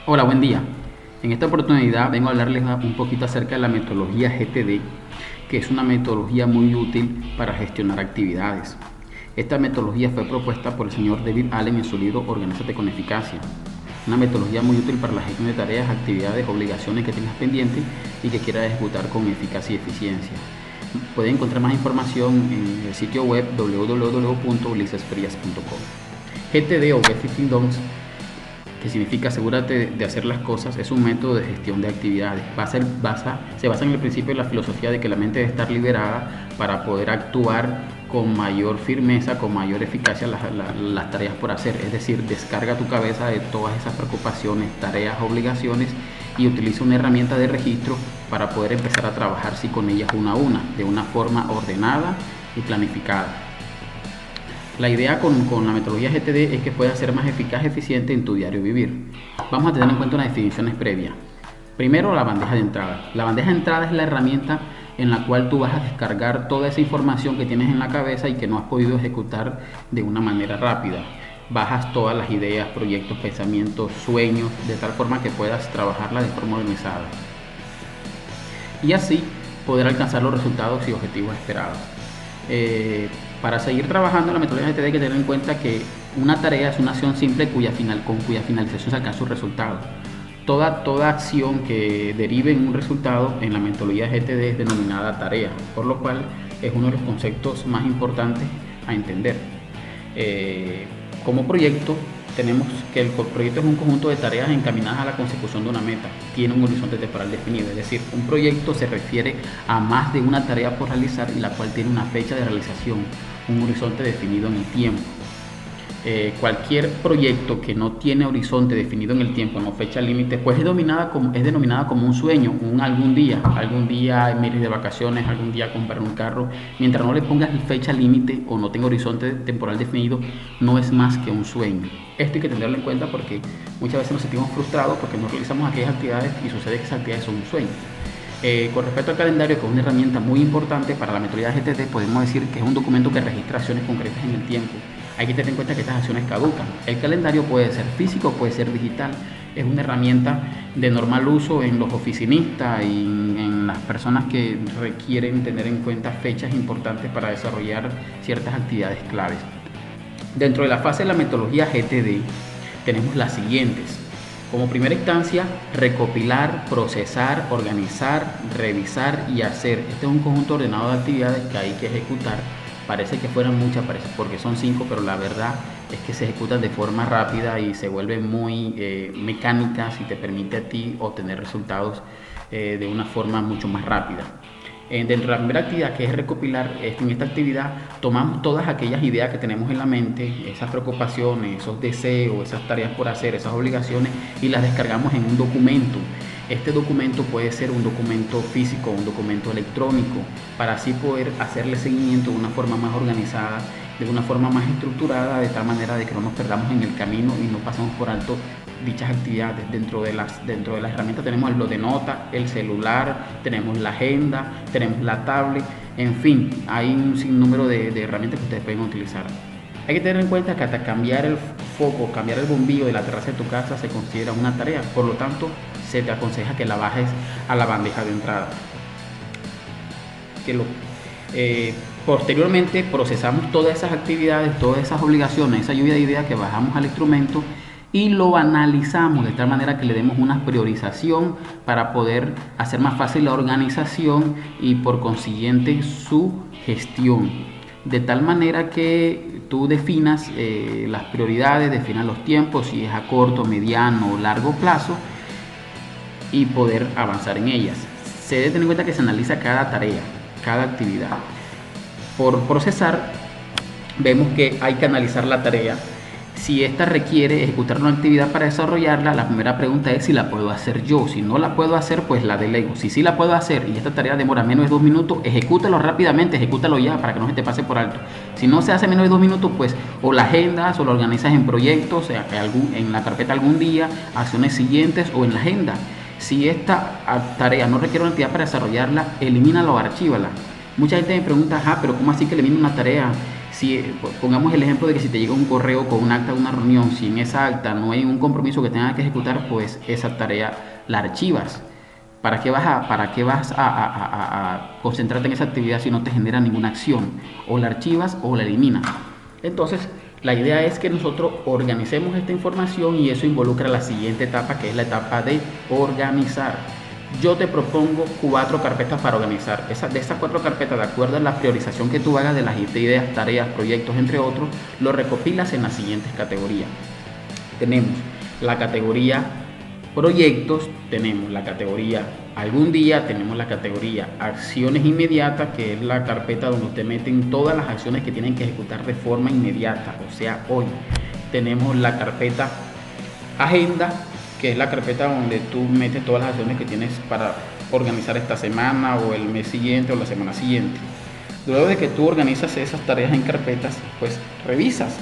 Hola, buen día. En esta oportunidad vengo a hablarles un poquito acerca de la metodología GTD, que es una metodología muy útil para gestionar actividades. Esta metodología fue propuesta por el señor David Allen en su libro Organízate con Eficacia. Una metodología muy útil para la gestión de tareas, actividades, obligaciones que tengas pendientes y que quieras ejecutar con eficacia y eficiencia. Pueden encontrar más información en el sitio web www.ulisesfrias.com. GTD o Get 15 Don'ts, que significa asegúrate de hacer las cosas, es un método de gestión de actividades. Se basa en el principio de la filosofía de que la mente debe estar liberada para poder actuar con mayor firmeza, con mayor eficacia las tareas por hacer. Es decir, descarga tu cabeza de todas esas preocupaciones, tareas, obligaciones y utiliza una herramienta de registro para poder empezar a trabajar con ellas una a una, de una forma ordenada y planificada. La idea con la metodología GTD es que puedas ser más eficaz y eficiente en tu diario vivir. Vamos a tener en cuenta unas definiciones previas. Primero, la bandeja de entrada. La bandeja de entrada es la herramienta en la cual tú vas a descargar toda esa información que tienes en la cabeza y que no has podido ejecutar de una manera rápida. Bajas todas las ideas, proyectos, pensamientos, sueños, de tal forma que puedas trabajarla de forma organizada. Y así poder alcanzar los resultados y objetivos esperados. Para seguir trabajando en la metodología GTD hay que tener en cuenta que una tarea es una acción simple con cuya finalización se alcanza un resultado. Toda acción que derive en un resultado en la metodología GTD es denominada tarea, por lo cual es uno de los conceptos más importantes a entender. Como proyecto, tenemos que el proyecto es un conjunto de tareas encaminadas a la consecución de una meta. Tiene un horizonte temporal definido, es decir, un proyecto se refiere a más de una tarea por realizar y la cual tiene una fecha de realización, un horizonte definido en el tiempo. Cualquier proyecto que no tiene horizonte definido en el tiempo, no fecha límite, pues es denominada como un sueño, algún día me iré de vacaciones, algún día comprar un carro. Mientras no le pongas fecha límite o no tenga horizonte temporal definido, no es más que un sueño. Esto hay que tenerlo en cuenta porque muchas veces nos sentimos frustrados porque no realizamos aquellas actividades y sucede que esas actividades son un sueño. Con respecto al calendario, que es una herramienta muy importante para la metodología GTD, podemos decir que es un documento que registra acciones concretas en el tiempo. Hay que tener en cuenta que estas acciones caducan. El calendario puede ser físico, puede ser digital. Es una herramienta de normal uso en los oficinistas y en las personas que requieren tener en cuenta fechas importantes para desarrollar ciertas actividades claves. Dentro de la fase de la metodología GTD tenemos las siguientes. Como primera instancia, recopilar, procesar, organizar, revisar y hacer. Este es un conjunto ordenado de actividades que hay que ejecutar. Parece que fueran muchas, porque son 5, pero la verdad es que se ejecutan de forma rápida y se vuelven muy mecánicas y te permite a ti obtener resultados de una forma mucho más rápida. Dentro de la primera actividad, que es recopilar, en esta actividad tomamos todas aquellas ideas que tenemos en la mente, esas preocupaciones, esos deseos, esas tareas por hacer, esas obligaciones, y las descargamos en un documento. Este documento puede ser un documento físico o un documento electrónico, para así poder hacerle seguimiento de una forma más organizada, de una forma más estructurada, de tal manera de que no nos perdamos en el camino y no pasamos por alto dichas actividades. Dentro de las herramientas tenemos el blog de notas, el celular, tenemos la agenda, tenemos la tablet, en fin, hay un sinnúmero de herramientas que ustedes pueden utilizar. Hay que tener en cuenta que hasta cambiar el foco, cambiar el bombillo de la terraza de tu casa se considera una tarea, por lo tanto se te aconseja que la bajes a la bandeja de entrada. Posteriormente procesamos todas esas actividades, todas esas obligaciones, esa lluvia de ideas que bajamos al instrumento y lo analizamos de tal manera que le demos una priorización para poder hacer más fácil la organización y por consiguiente su gestión. De tal manera que tú definas las prioridades, definas los tiempos, si es a corto, mediano o largo plazo, y poder avanzar en ellas. Se debe tener en cuenta que se analiza cada tarea, cada actividad. Por procesar, vemos que hay que analizar la tarea. Si esta requiere ejecutar una actividad para desarrollarla, la primera pregunta es si la puedo hacer yo. Si no la puedo hacer, pues la delego. Si sí la puedo hacer y esta tarea demora menos de 2 minutos, ejecútalo rápidamente, ejecútalo ya para que no se te pase por alto. Si no se hace menos de 2 minutos, pues o la agendas o la organizas en proyectos, en la carpeta algún día, acciones siguientes o en la agenda. Si esta tarea no requiere una actividad para desarrollarla, elimínala o archívala. Mucha gente me pregunta, pero ¿cómo así que elimino una tarea? pongamos el ejemplo de que si te llega un correo con un acta de una reunión, si en esa acta no hay un compromiso que tengas que ejecutar, pues esa tarea la archivas. ¿Para qué vas a concentrarte en esa actividad si no te genera ninguna acción? O la archivas o la eliminas. Entonces, la idea es que nosotros organicemos esta información y eso involucra la siguiente etapa, que es la etapa de organizar. Yo te propongo 4 carpetas para organizar. De esas 4 carpetas, de acuerdo a la priorización que tú hagas de las ideas, tareas, proyectos, entre otros, lo recopilas en las siguientes categorías. Tenemos la categoría proyectos, tenemos la categoría algún día, tenemos la categoría acciones inmediatas, que es la carpeta donde usted mete todas las acciones que tienen que ejecutar de forma inmediata, o sea, hoy. Tenemos la carpeta agenda, que es la carpeta donde tú metes todas las acciones que tienes para organizar esta semana o el mes siguiente o la semana siguiente. Luego de que tú organizas esas tareas en carpetas, pues revisas.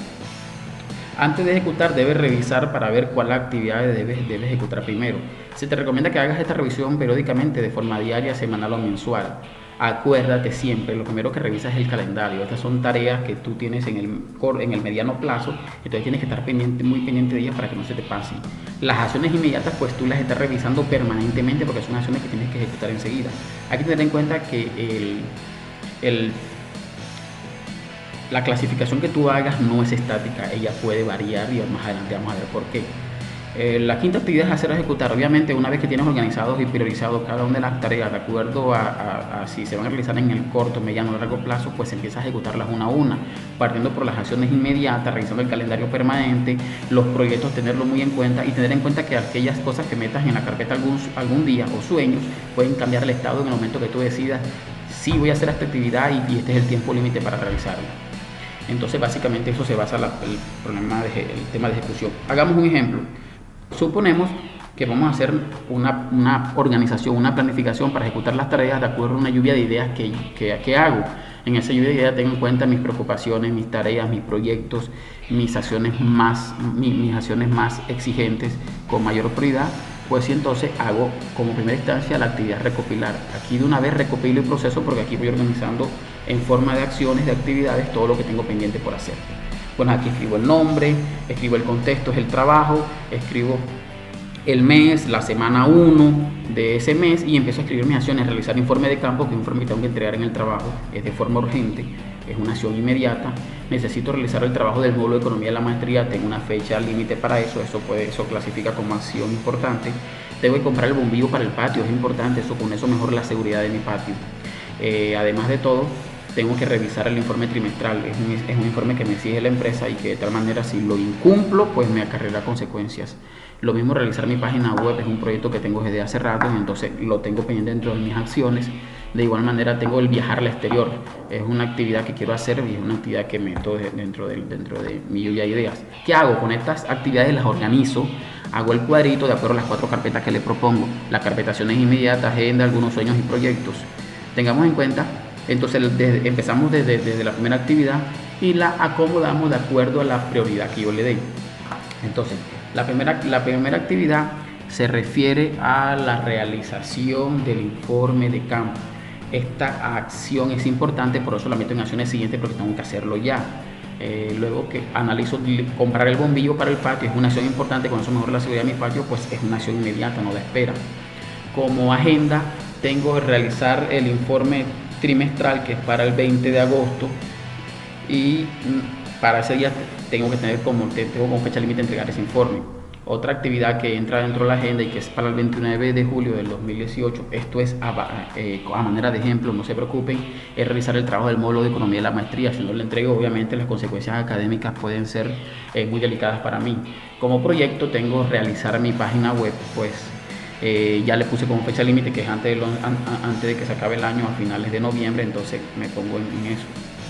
Antes de ejecutar, debes revisar para ver cuál actividad debes ejecutar primero. Se te recomienda que hagas esta revisión periódicamente de forma diaria, semanal o mensual. Acuérdate siempre, lo primero que revisas es el calendario. Estas son tareas que tú tienes en el mediano plazo, entonces tienes que estar muy pendiente de ellas para que no se te pasen. Las acciones inmediatas, pues tú las estás revisando permanentemente porque son acciones que tienes que ejecutar enseguida. Hay que tener en cuenta que la clasificación que tú hagas no es estática, ella puede variar y más adelante vamos a ver por qué. La quinta actividad es hacer ejecutar. Obviamente, una vez que tienes organizados y priorizados cada una de las tareas de acuerdo a si se van a realizar en el corto, mediano o largo plazo, pues empiezas a ejecutarlas una a una, partiendo por las acciones inmediatas, revisando el calendario permanente, los proyectos, tenerlo muy en cuenta y tener en cuenta que aquellas cosas que metas en la carpeta algún día o sueños pueden cambiar el estado en el momento que tú decidas si voy a hacer esta actividad y este es el tiempo límite para realizarla. Entonces, básicamente eso se basa el tema de ejecución. Hagamos un ejemplo. Suponemos que vamos a hacer una organización, una planificación para ejecutar las tareas de acuerdo a una lluvia de ideas que hago. En esa lluvia de ideas tengo en cuenta mis preocupaciones, mis tareas, mis proyectos, mis acciones más exigentes con mayor prioridad. Pues sí, entonces hago como primera instancia la actividad recopilar. Aquí de una vez recopilo el proceso porque aquí voy organizando en forma de acciones, de actividades, todo lo que tengo pendiente por hacer. Bueno, aquí escribo el nombre, escribo el contexto, es el trabajo, escribo el mes, la semana 1 de ese mes y empiezo a escribir mis acciones, realizar informe de campo, que es un informe que tengo que entregar en el trabajo, es de forma urgente, es una acción inmediata. Necesito realizar el trabajo del módulo de economía de la maestría, tengo una fecha límite para eso, eso clasifica como acción importante. Tengo que comprar el bombillo para el patio, es importante, con eso mejora la seguridad de mi patio. Además de todo, tengo que revisar el informe trimestral, es un informe que me exige la empresa y que de tal manera si lo incumplo pues me acarreará consecuencias. Lo mismo realizar mi página web, es un proyecto que tengo desde hace rato y entonces lo tengo pendiente dentro de mis acciones. De igual manera tengo el viajar al exterior, es una actividad que quiero hacer y es una actividad que meto dentro de mi lluvia de ideas. ¿Qué hago? Con estas actividades las organizo, hago el cuadrito de acuerdo a las 4 carpetas que le propongo, las carpetaciones inmediatas, agenda, algunos sueños y proyectos. Tengamos en cuenta, entonces empezamos desde la primera actividad y la acomodamos de acuerdo a la prioridad que yo le dé. Entonces, la primera actividad se refiere a la realización del informe de campo. Esta acción es importante, por eso la meto en acciones siguientes porque tengo que hacerlo ya. Luego que analizo comprar el bombillo para el patio, es una acción importante, con eso mejora la seguridad de mi patio, pues es una acción inmediata, no la espera. Como agenda, tengo que realizar el informe trimestral que es para el 20 de agosto y para ese día tengo como fecha límite entregar ese informe. Otra actividad que entra dentro de la agenda y que es para el 29 de julio del 2018, esto es a manera de ejemplo, no se preocupen, es realizar el trabajo del módulo de economía de la maestría. Si no lo entrego, obviamente las consecuencias académicas pueden ser muy delicadas para mí. Como proyecto tengo que realizar mi página web, pues ya le puse como fecha límite que es antes de que se acabe el año, a finales de noviembre, entonces me pongo en eso.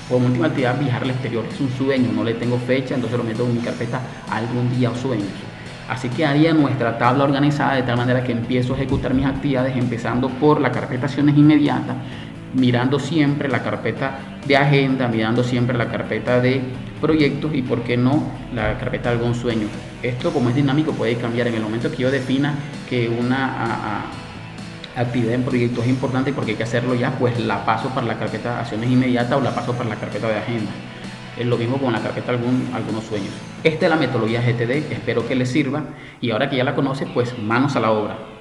Como última actividad, viajar al exterior, es un sueño, no le tengo fecha, entonces lo meto en mi carpeta algún día o sueños. Así que haría nuestra tabla organizada de tal manera que empiezo a ejecutar mis actividades empezando por la carpeta acciones inmediatas, mirando siempre la carpeta de agenda, mirando siempre la carpeta de proyectos y por qué no la carpeta de algún sueño. Esto, como es dinámico, puede cambiar en el momento que yo defina que una actividad en proyecto es importante porque hay que hacerlo ya, pues la paso para la carpeta de acciones inmediatas o la paso para la carpeta de agenda. Es lo mismo con la carpeta algunos sueños. Esta es la metodología GTD, espero que les sirva y ahora que ya la conoces, pues manos a la obra.